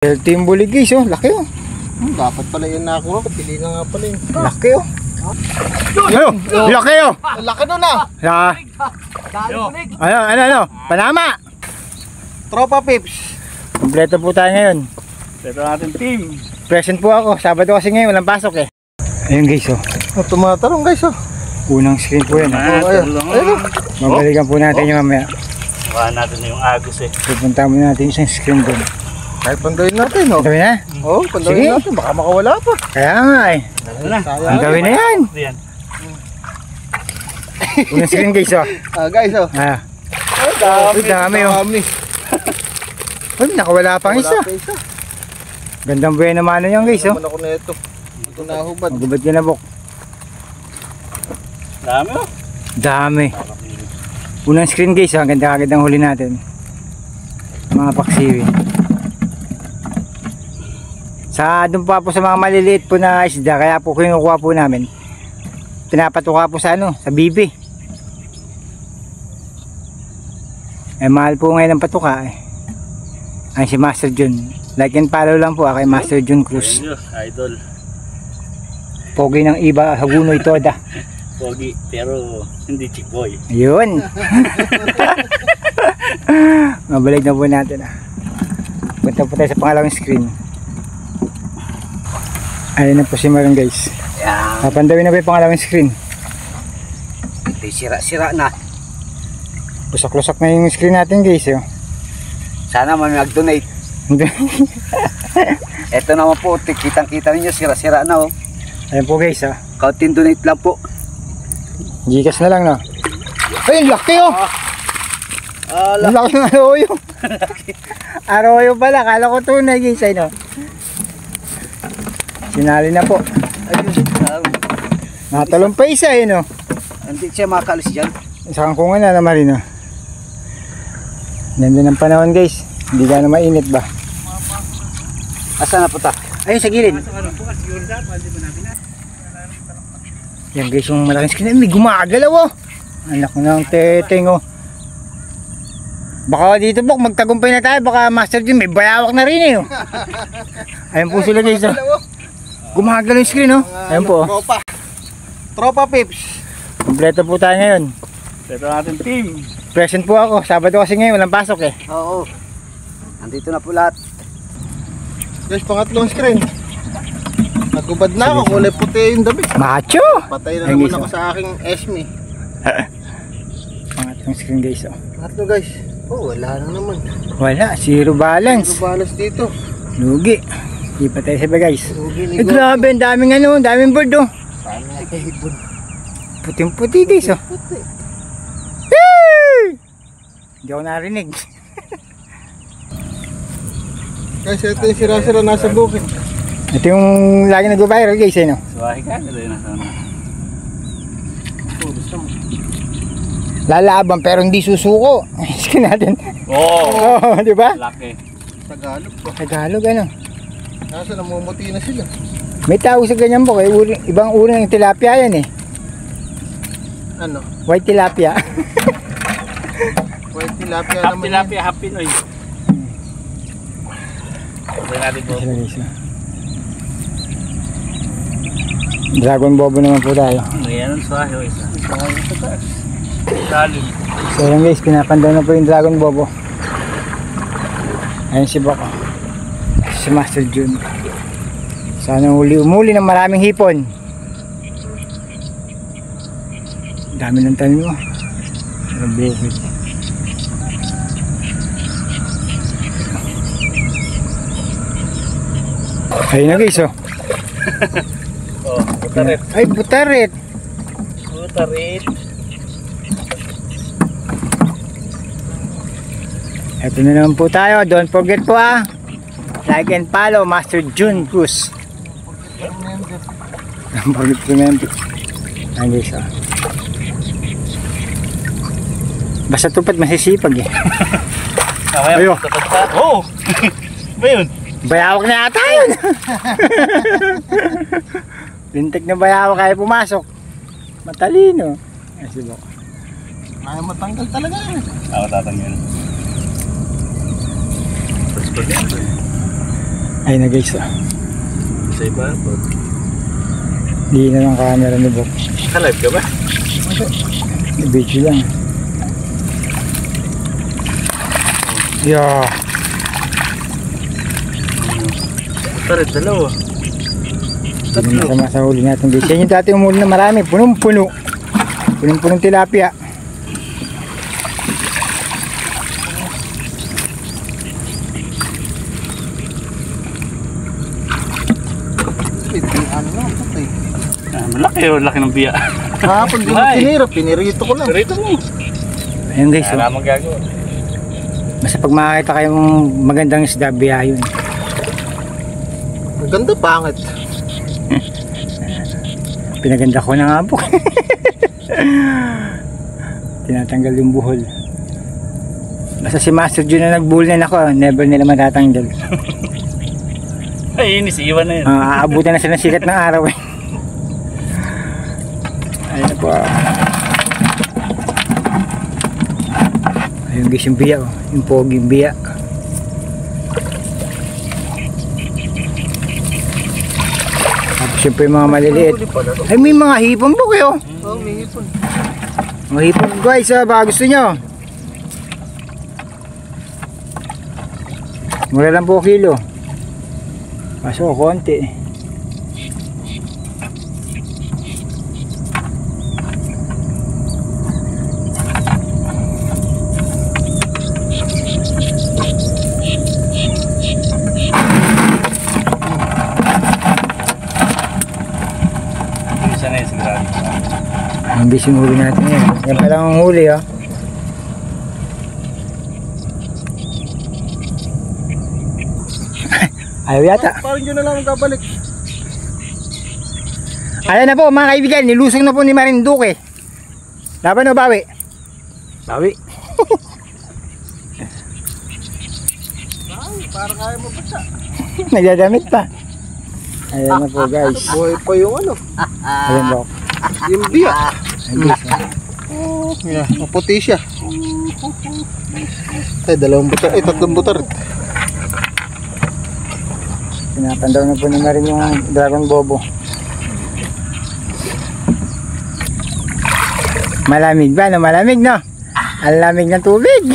Healthy yung bulig guys, oh. Laki oh. Dapat pala yun nakuha. Pili na nga pala yun. Laki oh. Laki oh. Laki nun ah. Ano. Panama. Tropa Pips. Kompleto po tayo ngayon. Ito natin team. Present po ako. Sabado kasi ngayon, walang pasok eh. Ayun guys oh. Tumatarong guys oh. Unang screen po yan. Ayun. Mabalikan po natin yung mamaya. Kuha natin na yung agos eh. Pupunta mo natin isang screen doon. Kahit pandawin natin oh. Gawin na? Oo, pandawin natin. Baka makawala pa. Kaya nga eh. Ang gawin na yan. Unang screen guys oh. Guys oh. Dami oh. Uy, nakawala pang isa. Gandang buhay naman yan guys oh. Naman ako na ito. Ito na hubad. Magubad ka na bok. Dami oh. Dami. Unang screen guys oh. Ganda-ganda ang huli natin. Mga paksiwi. Doon po sa mga maliliit po na isda, kaya po kinukuha po namin. Pinapatuka po sa sa bibi. Eh mahal po ngayon ang patuka eh. Ay si Master John. Like and follow lang po kay Master John Cruz. Idol. Pogi ng iba, haguno ito da. Pogi, pero hindi chick boy. Ayun. Mabalik na po natin ah. Punta po tayo sa pangalawang screen. Ayun na po si Marong guys. Papandawin na ba yung pangalawang screen? Sira-sira na. Lusak-lusak na yung screen natin guys. Oh. Sana man mag-donate. Ito naman po, kitang-kita ninyo, sira-sira na oh. Ayun po guys. Oh. Kaunting donate lang po. Gcash na lang no. Ayun, laki oh. Ang laki ng aroyo. Aroyo pala, kala ko tunay guys. Ayun oh. Sinali na po. Natalong pa isa eh no. Hindi siya makakalis dyan. Sa kangkungan na naman rin oh. Ganda ng panahon guys. Hindi gano'ng mainit ba? Asa na po ta? Ayun sa gilid. Yan guys yung malaking screen. May gumagalaw oh. Anak ng teteng oh. Baka dito po magtagumpay na tayo. Baka Master Jim may bayawak na rin eh oh. Ayun po sila guys oh. Gumagalaw yung screen oh. Ayun po oh. Tropa Pips. Kompleto po tayo ngayon. Ito natin team. Present po ako. Sabado kasi ngayon walang pasok eh. Oo. Andito na po lahat. Guys, pangatlong screen. Nagubad na ako. Kulay puti yung damit. Macho! Patay na Ayun, naman guys, ako sa aking Esme. Pangatlong screen guys oh. Pangatlo guys. Oh, wala na naman. Wala. Zero balance. Zero balance dito. Lugi. Hindi pa tayo sabi guys. Lugi, Eh grabe. Ang daming daming bird oh. Sana ay hibon. Puting-puti guys oh. Puti. Hindi ako narinig. Guys, ito yung sira-sira nasa bukid. Ito yung lagi nag-viral guys eh no. Suwahi ka, ito yung nasa Lalaban pero hindi susuko. Iskin natin. Oo. Oh, di ba? Laki. Tagalog po. Tagalog ano. Nasa namumuti na sila. May tawag sa ganyan po kay ibang uri ng tilapia yan eh. Ano? White tilapia. White tilapia Half naman tilapia, half Pinoy. Ito natin po. Dragon bobo naman po tayo. Ngayon ang suwahi o isa. Dalim. So yan guys, pinapandaw na po yung dragon bobo. Ayun si Boko. Si Master Jun. Sana umuli ng maraming hipon. Dami ng tanim mo. Bukid. Ayun na guys oh. Oh, butarit. Ay butarit. Butarit. Ito na naman po tayo. Don't forget po like and follow Master Jun Cruz. Don't forget to remember. Ayun guys oh. Basta tupad masisipag eh. Ayo. Oh! Ba yun? Bayawak na ata yun. Lintik na bayawak kaya pumasok. Matalino. Ay si Boko. Ayaw matanggal talaga yun. Ako tatanggal. Ayun na guys. Sa iba po. Hindi na lang camera ni Bob. Alive ka ba? Video lang. Yeah. Tarit, dalawa. Hindi masama sa huli natin guys. Yan yung dati umuli na marami. Punong-puno. Punong-punong tilapia. Ano na, patay. Malaki o, laki ng biya. Kahapon din Ay. tinira, pinirito ko lang. Rito mo. Ayun guys. Wala mong gagawa. Basta pag makakita kayong magandang isda, biya yun. Ang ganda, pangit. Pinaganda ko na nga po. Tinatanggal yung buhol. Basta si Master Jun na nagbuhol na ako, never nila matatanggal. Ay, inis. Iwan na yun. Aabutan na sila ng sikat ng araw eh. Ayun po. Ayun guys yung biya oh. Yung poging biya. Tapos syempre yung mga maliliit. Ay may mga hipon po kayo. Oo, may hipon. Mga hipon guys baka gusto nyo. Mura lang po kilo. Kaso konti. Isa na yun, sigurado. Ang bising huli natin yan. Yan pa lang ang huli oh. Ayaw yata. Parang yun na lang magkabalik. Ayan na po mga kaibigan, nilusong na po ni Marinduque. Laban o bawi? Bawi. Parang kaya mo pa siya. Nagdadamit pa. Ayan na po guys. Buhay pa yung ano. Ayan po. Yung biya. Ayan guys. Oh. Yeah, maputi siya. Ay, tatlong butar. Pinapandaw na po ni Marin yung Dragon Bobo. Malamig ba? No? Malamig no? Ang lamig ng tubig.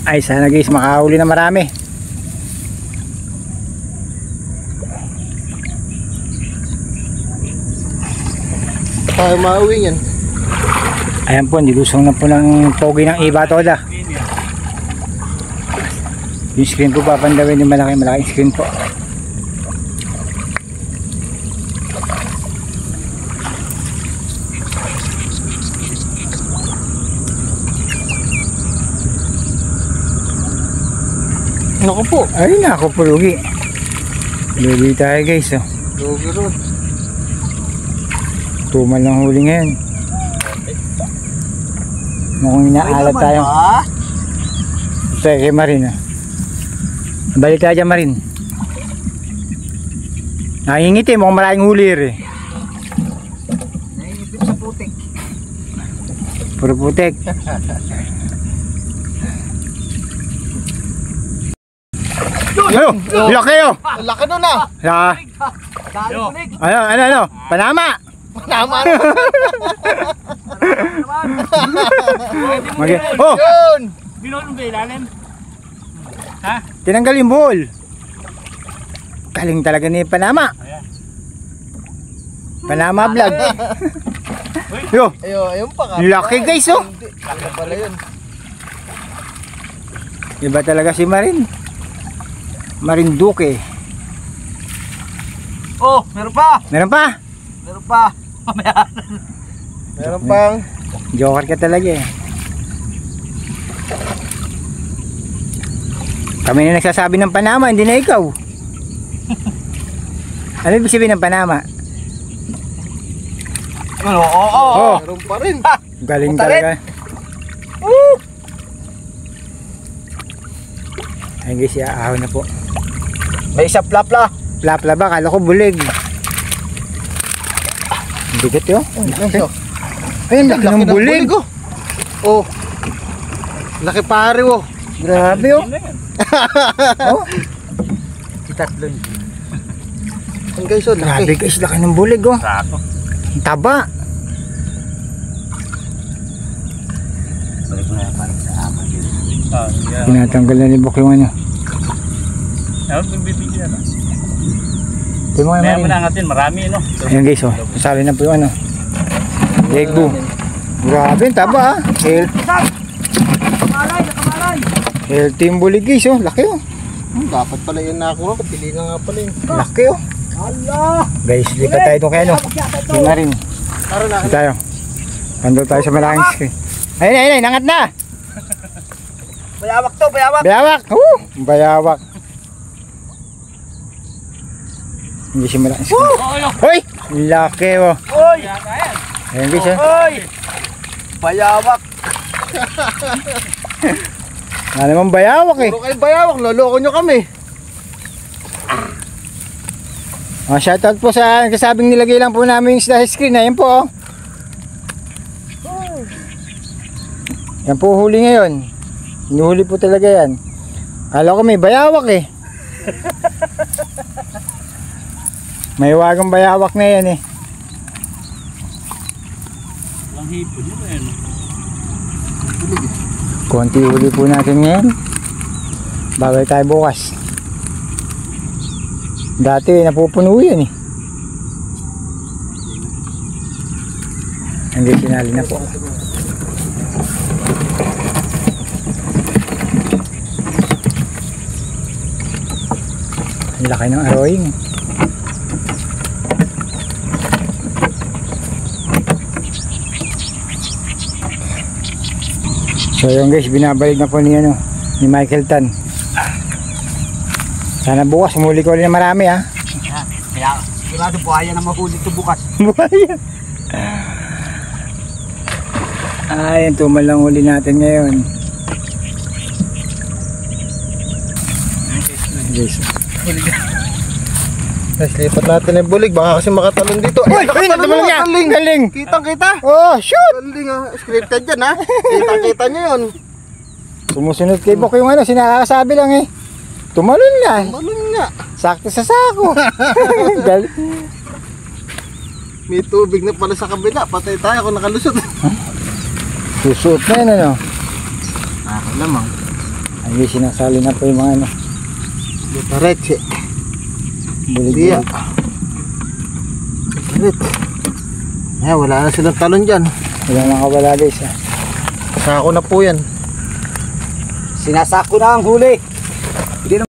Ay sana guys makahuli na marami. Tayo mauwi yan. Ayan po, nilusong na po ng pogi ng iba toda. Yung screen po papandawin yung malaking screen po. Naku po. Ay nako po lugi. Lugi tayo guys oh. Lugi ron. Tumal lang huli ngayon. Mukhang inaalat tayo. Ito kay Marin ah. Balik tayo dyan Marin. Nakingiti mukhang maraming huli eh. Naingipin sa putik. Puro putik. Ano? Laki oh! Ang laki nun ah. Ano? Panama! Tama na. Oh! Yun. Binulong ba ilalim? Tinanggal yung buhol. Galing talaga ni Panama. Panama vlog. Yo, Ayun pa ka. laki guys oh. Laki pala yun. Iba talaga si Marin. Marinduque. Oh, meron pa! Meron pa? Meron pa! Meron pang. Joker ka talaga eh. Kami na nagsasabi ng Panama, hindi na ikaw. Ano ibig sabihin ng Panama? Oo. Oh, Meron pa rin. galing Utalit. talaga. Ayun guys, iaahon na po. May isa plapla. Plapla ba? Kala ko bulig. Bigat yun. Ayun, laki ng bulig. Oh. Laki pare oh. Grabe oh. Oh, Tatlong. Ang guys, oh, grabe laki. guys, laki ng bulig oh. Sako. Ang taba. Balik mo na parang sa aman yun. Yeah. Tinatanggal na ni Bok yung ano. Ano itong bibigyan na? Ito mo Kaya mo naman. na natin, marami no? Ayan guys oh, sasali na po yung ano. Legbo. Grabe, ang taba ah. Healthy yung bulig guys oh, laki oh. Dapat pala yun nakuha. Pili na nga pala yun. Laki oh. Guys, lipat tayo doon kaya no. Hindi na rin. Tara na. Hindi tayo. Pando tayo sa malaking screen. Ayun, ayun, ayun, nangat na. Bayawak to, bayawak. Bayawak. Bayawak. Hindi siya malaking screen. Hoy! Laki oh. Oy! Ayun guys oh. Oy! Bayawak. Ano naman bayawak eh. Puro kayo bayawak. Loloko nyo kami. Shoutout po sa kasabing nilagay lang po namin sa screen. Ayan po oh. Yan po huli ngayon. Hinuhuli po talaga yan. Kala ko may bayawak eh. May wagang bayawak na yan eh. Ang hipon yun eh. Konti huli po natin ngayon. Bagay tayo bukas. Dati napupuno yan eh. Hindi sinali na po. Ang laki ng arroying. So yun guys, binabalik na po ni Michael Tan. Sana bukas umuli ko ulit na marami ha. Kaya sigurado buhaya na mahuli ito bukas. Buhaya. Ay, yung tumal lang huli natin ngayon. Guys. Guys, lipat natin yung bulig. Baka kasi makatalon dito. Uy! Uy! Natalon niya! Galing! Kitang kita. Oh, shoot! Galing ha. Scripted yan ha. Kitang kita nyo yun. Sumusunod kay Bok yung ano, sinakakasabi lang eh. Tumalon na. Malun nga. Sakto sa sako. Galing. May tubig na pala sa kabila. Patay tayo kung nakalusot. Susuot na yun ano. Ako lamang. Ay, sinasali na po yung mga ano. Lutareche. Bulig. Iya. Ulit. Wala na silang talon dyan. Walang makawala guys ha. Sako na po yan. Sinasako na ang huli. Hindi